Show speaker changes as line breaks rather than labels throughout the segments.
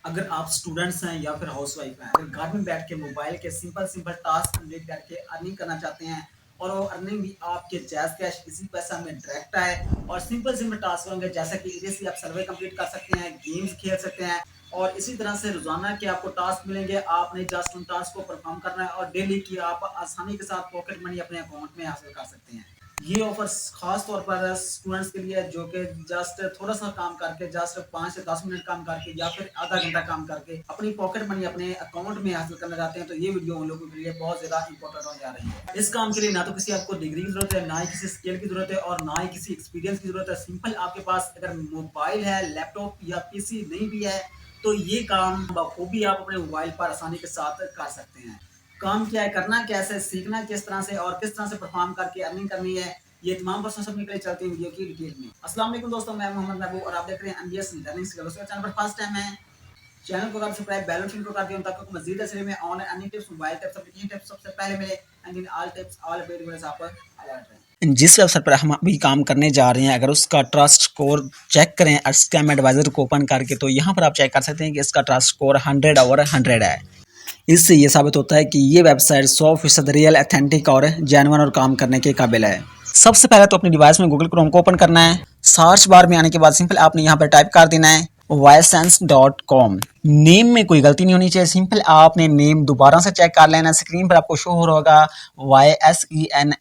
अगर आप स्टूडेंट्स हैं या फिर हाउसवाइफ हैं, अगर घर में बैठ के मोबाइल के सिंपल टास्क कंप्लीट करके अर्निंग करना चाहते हैं और वो अर्निंग भी आपके जैज़ कैश इसी पैसा में डायरेक्ट आए और सिंपल टास्क होंगे जैसा कि इजीली आप सर्वे कंप्लीट कर सकते हैं, गेम्स खेल सकते हैं और इसी तरह से रोजाना के आपको टास्क मिलेंगे। आपने जस्ट उन टास्क को परफॉर्म करना है और डेली की आप आसानी के साथ पॉकेट मनी अपने अकाउंट में हासिल कर सकते हैं। ये ऑफर्स खास तौर पर स्टूडेंट्स के लिए जो कि जस्ट थोड़ा सा काम करके जस्ट 5 से 10 मिनट काम करके या फिर आधा घंटा काम करके अपनी पॉकेट मनी अपने अकाउंट में हासिल करना चाहते हैं, तो ये वीडियो उन लोगों के लिए बहुत ज्यादा इंपॉर्टेंट होने जा रही है। इस काम के लिए ना तो किसी आपको डिग्री की जरूरत है, ना ही किसी स्किल की जरूरत है और ना ही किसी एक्सपीरियंस की जरूरत है। सिंपल आपके पास अगर मोबाइल है, लैपटॉप या पीसी नहीं भी है तो ये काम बखूबी आप अपने मोबाइल पर आसानी के साथ कर सकते हैं। काम क्या है, करना कैसे, सीखना किस तरह से और किस तरह से परफॉर्म करके अर्निंग करनी है, ये तमाम पर्सन सबने के लिए चलते हैं वीडियो की डिटेल में। अस्सलाम वालेकुम दोस्तों, मैं मोहम्मद महबूब और आप देख रहे हैं एमबीएस लर्निंग स्किल्स। चैनल पर फर्स्ट टाइम है, चैनल को सब्सक्राइब, बेल आइकन को कर दिया ताकि आपको मजीद ऐसे में online earning tips, mobile tips, application tips सबसे पहले मिले and in all tips all update videos आप अलर्ट रहें।
जिस वेबसाइट पर हम अभी काम करने जा रहे हैं, अगर उसका ट्रस्ट स्कोर चेक करें स्कैम एडवाइजर को ओपन करके, तो यहाँ पर आप चेक कर सकते हैं कि इसका ट्रस्ट स्कोर 100 और 100 है। इससे ये साबित होता है कि ये वेबसाइट 100% रियल, ऑथेंटिक और जेन्युइन और काम करने के काबिल है। सबसे पहले तो अपनी डिवाइस में गूगल क्रोम को ओपन करना है। सर्च बार में आने के बाद सिंपल आपने यहाँ पर टाइप कर देना है ysense.com। नेम में कोई गलती नहीं होनी चाहिए। सिंपल आपने नेम दोबारा से चेक कर लेना। स्क्रीन पर आपको शो हो रहा होगा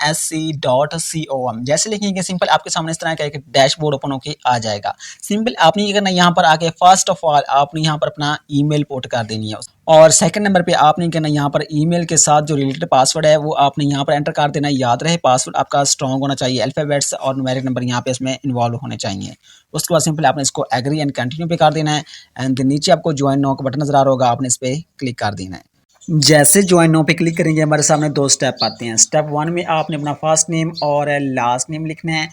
ysense.com। जैसे लिखेंगे सिंपल आपके सामने इस तरह का एक डैशबोर्ड ओपन होकर आ जाएगा। सिंपल आपने ये करना, यहाँ पर आके फर्स्ट ऑफ ऑल आपने यहाँ पर अपना ईमेल पोर्ट कर देनी है और सेकंड नंबर पे आपने करना यहाँ पर ईमेल के साथ जो रिलेटेड पासवर्ड है वो आपने यहाँ पर एंटर कर देना। याद रहे पासवर्ड आपका स्ट्रॉन्ग होना चाहिए, अल्फाबेट्स और न्यूमेरिक नंबर यहाँ पे इसमें इन्वॉल्व होने चाहिए। उसके बाद सिंपल आपने इसको एग्री एंड कंटिन्यू पे कर देना है एंड नीचे आपको ज्वाइन नाउ का बटन नजर आ रहा होगा, आपने इस पे क्लिक कर देना है। जैसे ज्वाइन नाउ पे क्लिक करेंगे हमारे सामने दो स्टेप आते हैं। स्टेप 1 में आपने अपना फर्स्ट नेम और लास्ट नेम लिखना है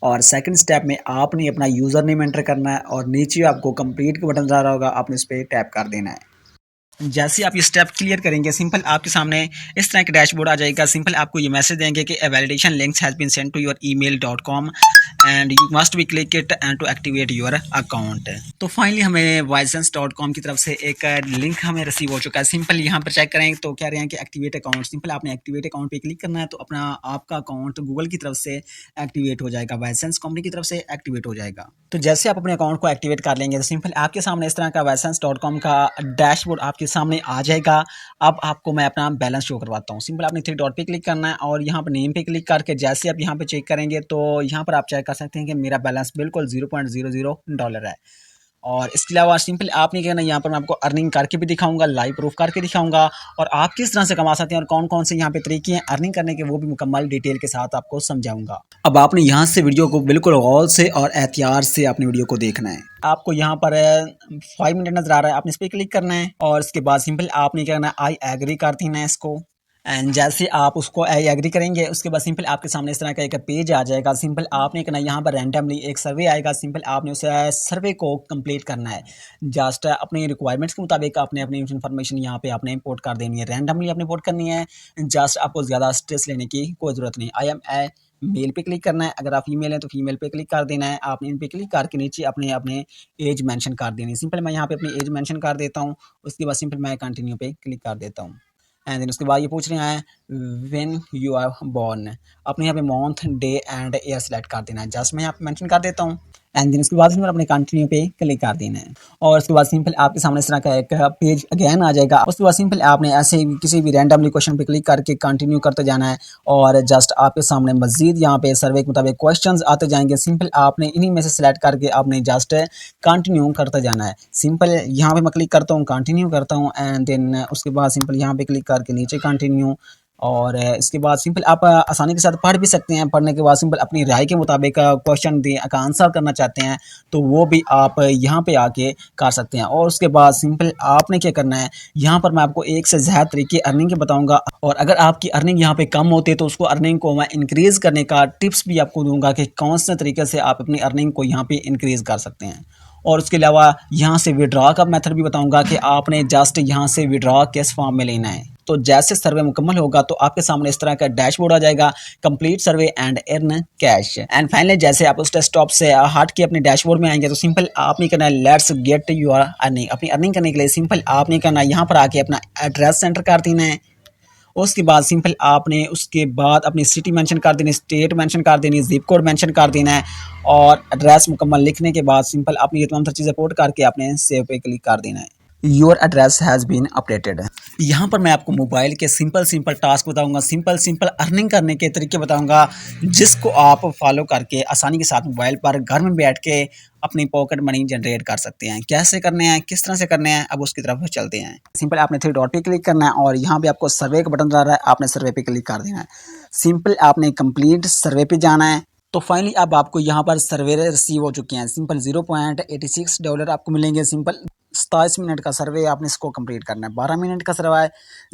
और सेकंड स्टेप में आपने अपना यूजर नेम एंटर करना है और नीचे आपको कंप्लीट का बटन नजर आ रहा होगा, आपने इस पे टैप कर देना है। जैसे आप ये स्टेप क्लियर करेंगे सिंपल आपके सामने इस तरह का डैशबोर्ड आ जाएगा। सिंपल आपको ये मैसेज देंगे कि validation links has been send to your email.com and you must be click it and to activate your account. तो फाइनली हमें ysense.com की तरफ से एक लिंक हमें रिसीव हो चुका है। सिंपल यहाँ पर चेक करें तो कह रहे हैं कि एक्टिवेट अकाउंट। सिंपल आपने एक्टिवेट अकाउंट पे क्लिक करना है तो अपना आपका अकाउंट गूगल की तरफ से एक्टिवेट हो जाएगा, ysense कंपनी की तरफ से एक्टिवेट हो जाएगा। तो जैसे आप अपने अकाउंट को एक्टिवेट कर लेंगे तो सिंपल आपके सामने इस तरह का ysense.com का डैशबोर्ड आपके सामने आ जाएगा। अब आपको मैं अपना बैलेंस शो करवाता हूँ। सिंपल आपने 3 डॉट पे क्लिक करना है और यहाँ पर नेम पे क्लिक करके जैसे आप यहाँ पे चेक करेंगे तो यहाँ पर आप चेक कर सकते हैं कि मेरा बैलेंस बिल्कुल $0.00 है। और इसके अलावा सिंपल आपने कहना, यहाँ पर मैं आपको अर्निंग करके भी दिखाऊंगा, लाइव प्रूफ करके दिखाऊंगा और आप किस तरह से कमा सकते हैं और कौन कौन से यहाँ पे तरीके हैं अर्निंग करने के, वो भी मुकम्मल डिटेल के साथ आपको समझाऊंगा। अब आपने यहाँ से वीडियो को बिल्कुल गौर से और एहतियात से अपनी वीडियो को देखना है। आपको यहाँ पर 5 मिनट नजर आ रहा है, आपने इस पर क्लिक करना है और इसके बाद सिंपल आपने क्या करना है, आई एग्री कर देना है इसको। एंड जैसे आप उसको एग्री करेंगे उसके बाद सिंपल आपके सामने इस तरह का एक पेज आ जाएगा। सिंपल आपने करना, यहाँ पर रैंडमली एक सर्वे आएगा। सिंपल आपने उस सर्वे को कंप्लीट करना है। जस्ट अपनी रिक्वायरमेंट्स के मुताबिक आपने अपनी इन्फॉर्मेशन यहाँ पे आपने इंपोर्ट कर देनी है, रैंडमली आपने इंपोर्ट करनी है। जस्ट आपको ज़्यादा स्ट्रेस लेने की कोई ज़रूरत नहीं। आई एम ए मेल पे क्लिक करना है, अगर आप फीमेल हैं तो फीमेल पे क्लिक कर देना है। आपने इन पे क्लिक करके नीचे अपने अपने एज मेंशन कर देनी है। सिंपल मैं यहाँ पे अपनी एज मेंशन कर देता हूँ। उसके बाद सिंपल मैं कंटिन्यू पे क्लिक कर देता हूँ एंड देन उसके बाद ये पूछ रहे हैं व्हेन यू आर बॉर्न। अपने यहाँ पे month, day and year select कर देना है। जस्ट मैं यहाँ पे मेंशन कर देता हूँ एंड देन उसके बाद सिंपल अपने कंटिन्यू पे क्लिक कर देना है और उसके बाद सिंपल आपके सामने इस तरह का एक पेज अगेन आ जाएगा। उसके बाद सिंपल आपने ऐसे किसी भी रैंडमली क्वेश्चन पे क्लिक करके कंटिन्यू करते जाना है और जस्ट आपके सामने मजीद यहाँ पे सर्वे के मुताबिक क्वेश्चंस आते जाएंगे। सिंपल आपने इन्हीं में से सिलेक्ट करके आपने जस्ट कंटिन्यू करते जाना है। सिंपल यहाँ पे मैं क्लिक करता हूँ, कंटिन्यू करता हूँ एंड देन उसके बाद सिंपल यहाँ पे क्लिक करके नीचे कंटिन्यू और इसके बाद सिंपल आप आसानी के साथ पढ़ भी सकते हैं। पढ़ने के बाद सिंपल अपनी राय के मुताबिक क्वेश्चन का आंसर करना चाहते हैं तो वो भी आप यहाँ पे आके कर सकते हैं। और उसके बाद सिंपल आपने क्या करना है, यहाँ पर मैं आपको एक से ज़्यादा तरीके अर्निंग के बताऊंगा और अगर आपकी अर्निंग यहाँ पे कम होती है तो उसको अर्निंग को मैं इंक्रीज़ करने का टिप्स भी आपको दूंगा कि कौन से तरीके से आप अपनी अर्निंग को यहाँ पे इंक्रीज़ कर सकते हैं। और उसके अलावा यहाँ से विड्रॉ का मेथड भी बताऊंगा कि आपने जस्ट यहाँ से विड्रॉ किस फॉर्म में लेना है। तो जैसे सर्वे मुकम्मल होगा तो आपके सामने इस तरह का डैशबोर्ड आ जाएगा, complete survey and earn cash. And finally जैसे आप उस डेस्कटॉप से हट के अपने डैशबोर्ड में आएंगे तो सिंपल आपने करना है लेट्स गेट योर अर्निंग। अपनी अर्निंग करने के लिए सिंपल आपने करना है यहाँ पर आके अपना एड्रेस सेंटर कर देना है। उसके बाद सिंपल आपने उसके बाद अपनी सिटी मेंशन कर देनी, स्टेट मेंशन कर देनी, जिप कोड मेंशन कर देना है और एड्रेस मुकम्मल लिखने के बाद सिंपल अपनी ये तमाम चीज़ें पोर्ट करके आपने सेव पे क्लिक कर देना है। Your address has been updated. यहाँ पर मैं आपको मोबाइल के सिंपल टास्क बताऊंगा, सिंपल अर्निंग करने के तरीके बताऊंगा, जिसको आप फॉलो करके आसानी के साथ मोबाइल पर घर में बैठ के अपनी पॉकेट मनी जनरेट कर सकते हैं। कैसे करने हैं, किस तरह से करने हैं, अब उसकी तरफ चलते हैं। सिंपल आपने 3 डॉट पे क्लिक करना है और यहाँ पे आपको सर्वे का बटन आ रहा है, आपने सर्वे पे क्लिक कर देना है। सिंपल आपने कंप्लीट सर्वे पे जाना है। तो फाइनली अब आपको यहाँ पर सर्वे रिसीव हो चुके हैं। सिंपल $0.86 आपको मिलेंगे। सिंपल 27 मिनट का सर्वे आपने इसको कंप्लीट करना है। 12 मिनट का सर्वे है,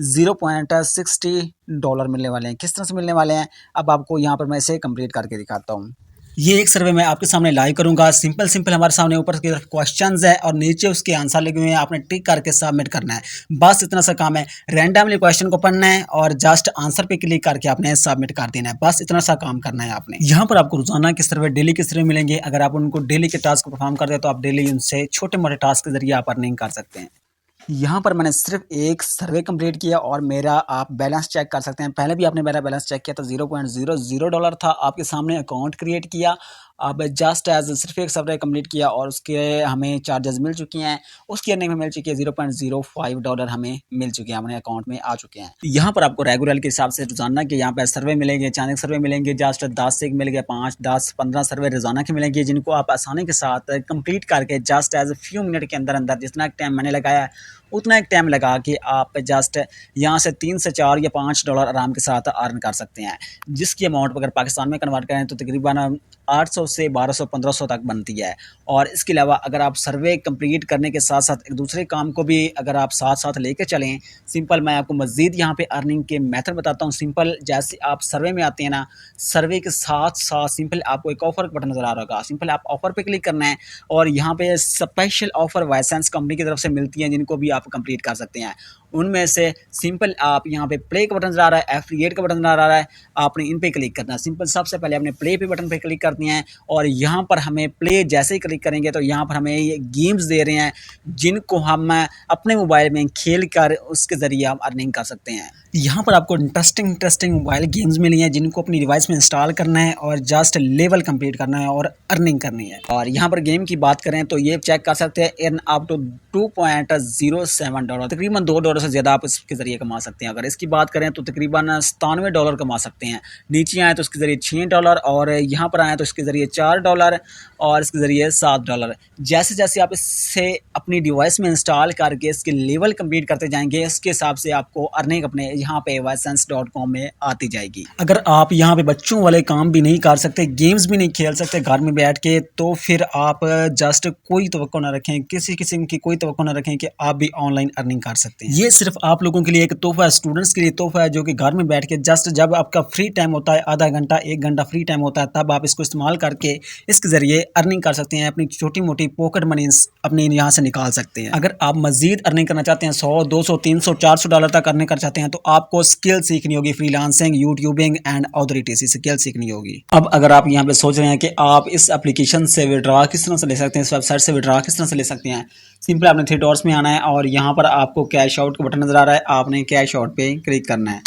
$0.60 मिलने वाले हैं। किस तरह से मिलने वाले हैं अब आपको यहाँ पर मैं इसे कंप्लीट करके दिखाता हूँ। ये एक सर्वे मैं आपके सामने लाइव करूंगा। सिंपल हमारे सामने ऊपर की तरफ क्वेश्चंस है और नीचे उसके आंसर लिखे हुए हैं, आपने टिक करके सबमिट करना है। बस इतना सा काम है। रैंडमली क्वेश्चन को पढ़ना है और जस्ट आंसर पे क्लिक करके आपने सबमिट कर देना है। बस इतना सा काम करना है आपने। यहाँ पर आपको रोजाना के सर्वे, डेली के सर्वे मिलेंगे। अगर आप उनको डेली के टास्क को परफॉर्म करते हैं तो आप डेली उनसे छोटे मोटे टास्क के जरिए आप अर्निंग कर सकते हैं। यहाँ पर मैंने सिर्फ एक सर्वे कंप्लीट किया और मेरा आप बैलेंस चेक कर सकते हैं। पहले भी आपने मेरा बैलेंस चेक किया तो $0.00 था। आपके सामने अकाउंट क्रिएट किया, अब जस्ट एज सिर्फ एक सर्वे कंप्लीट किया और उसके हमें चार्जेस मिल चुके हैं। उसकी अर्निंग में मिल चुकी है $0.05 हमें मिल चुके हैं, हमारे अकाउंट में आ चुके हैं। यहाँ पर आपको रेगुलर के हिसाब से रोजाना के यहाँ पर सर्वे मिलेंगे, अचानक सर्वे मिलेंगे, जस्ट 10 से मिल गए, 5, 10, 15 सर्वे रोजाना के मिलेंगे, जिनको आप आसानी के साथ कंप्लीट करके जस्ट एज फ्यू मिनट के अंदर अंदर जितना टाइम मैंने लगाया है उतना एक टाइम लगा के आप जस्ट यहाँ से 3 से 4 या $5 आराम के साथ अर्न कर सकते हैं, जिसकी अमाउंट अगर पाकिस्तान में कन्वर्ट करें तो तकरीबन 800 से 1200 1500 तक बनती है। और इसके अलावा अगर आप सर्वे कंप्लीट करने के साथ साथ एक दूसरे काम को भी अगर आप साथ साथ लेके चलें, सिंपल मैं आपको मज़ीद यहाँ पे अर्निंग के मेथड बताता हूँ। सिंपल जैसे आप सर्वे में आते हैं ना, सर्वे के साथ साथ सिंपल आपको एक ऑफर का बटन नज़र आ रहा होगा। सिंपल आप ऑफर पे क्लिक करना है और यहाँ पे स्पेशल ऑफर वाइसेंस कंपनी की तरफ से मिलती हैं, जिनको भी आप कंप्लीट कर सकते हैं। उनमें से सिंपल आप यहाँ पे प्ले का बटन नजर आ रहा है, एफिलिएट का बटन नजर आ रहा है, आपने इन पे क्लिक करना है। सिंपल सबसे पहले आपने प्ले पे बटन पे क्लिक करनी है और यहाँ पर हमें प्ले जैसे ही क्लिक करेंगे तो यहाँ पर हमें ये गेम्स दे रहे हैं, जिनको हम अपने मोबाइल में खेल कर उसके ज़रिए हम अर्निंग कर सकते हैं। यहाँ पर आपको इंटरेस्टिंग मोबाइल गेम्स मिली हैं, जिनको अपनी डिवाइस में इंस्टॉल करना है और जस्ट लेवल कंप्लीट करना है और अर्निंग करनी है। और यहाँ पर गेम की बात करें तो ये चेक कर सकते हैं, अर्न अप टू $2.07, तकरीबन $2 से ज़्यादा आप इसके ज़रिए कमा सकते हैं। अगर इसकी बात करें तो तकरीबन $97 कमा सकते हैं। नीचे आए तो इसके ज़रिए $6 और यहाँ पर आए तो इसके ज़रिए $4 और इसके ज़रिए $7। जैसे जैसे आप इससे अपनी डिवाइस में इंस्टॉल करके इसके लेवल कंप्लीट करते जाएंगे, इसके हिसाब से आपको अर्निंग अपने यहाँ पे वाइसेंस.com में आती जाएगी। अगर आप यहाँ पे बच्चों वाले काम भी नहीं कर सकते, गेम्स भी नहीं खेल सकते घर में बैठ के, तो फिर आप जस्ट कोई तवक्को ना रखें, किसी किस्म की कोई तवक्को ना रखें कि आप भी ऑनलाइन अर्निंग कर सकते हैं। ये सिर्फ आप लोगों के लिए एक तोहफा है, स्टूडेंट्स के लिए तोहफा है, जो कि घर में बैठ के जस्ट जब आपका फ्री टाइम होता है, आधा घंटा 1 घंटा फ्री टाइम होता है, तब आप इसको इस्तेमाल करके इसके ज़रिए अर्निंग कर सकते हैं, अपनी छोटी मोटी पॉकेट मनी अपने यहाँ से निकाल सकते हैं। अगर आप मजीद अर्निंग करना चाहते हैं, $100, $200, $300, $400 तक अर्निंग करना चाहते हैं, तो आपको स्किल सीखनी होगी, freelancing, YouTubing and other etc. skill सीखनी होगी। अब अगर आप यहाँ पे सोच रहे हैं कि आप इस एप्लीकेशन से विड्रॉ किस तरह से ले सकते हैं, इस वेबसाइट से विड्रॉ किस तरह से ले सकते हैं, सिंपल आपने 3 डॉट्स में आना है और यहाँ पर आपको कैश आउट का बटन नजर आ रहा है, आपने कैश आउट पे क्लिक करना है।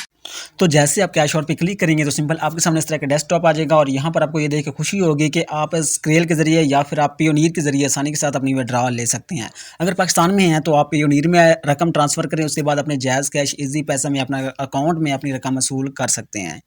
तो जैसे आप कैश आउट पे क्लिक करेंगे तो सिंपल आपके सामने इस तरह का डेस्कटॉप आ जाएगा और यहाँ पर आपको ये देख के खुशी होगी कि आप स्क्रेल के जरिए या फिर आप पेयोनीर के जरिए आसानी के साथ अपनी विड्रॉ ले सकते हैं। अगर पाकिस्तान में हैं तो आप पेयोनीर में रकम ट्रांसफ़र करें, उसके बाद अपने जायज़ कैश इजी पैसा में अपना अकाउंट में अपनी रकम वसूल कर सकते हैं।